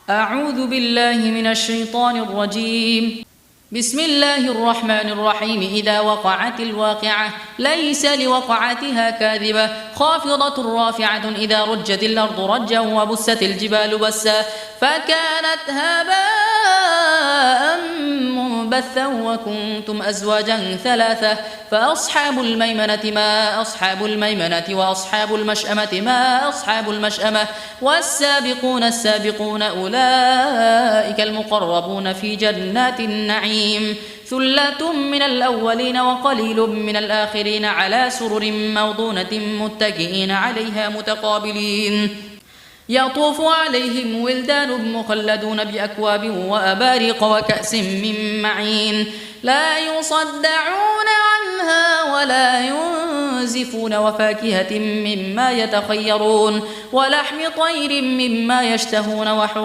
أعوذ بالله من الشيطان الرجيم. بسم الله الرحمن الرحيم. إذا وقعت الواقعة ليس لوقعتها كاذبة خافضة رافعة إذا رجت الأرض رجا وبست الجبال بسا فكانت هباء منبثا وكنتم أزواجا ثلاثة فأصحاب الميمنة ما أصحاب الميمنة وأصحاب المشأمة ما أصحاب المشأمة والسابقون السابقون أولئك المقربون في جنات النعيم ثلة من الأولين وقليل من الآخرين على سرر موضونة متكئين عليها متقابلين يطوف عليهم ولدان مخلدون بأكواب وأباريق وكأس من معين لا يصدعون عنها ولا ينزفون وفاكهة مما يتخيرون ولحم طير مما يشتهون وحور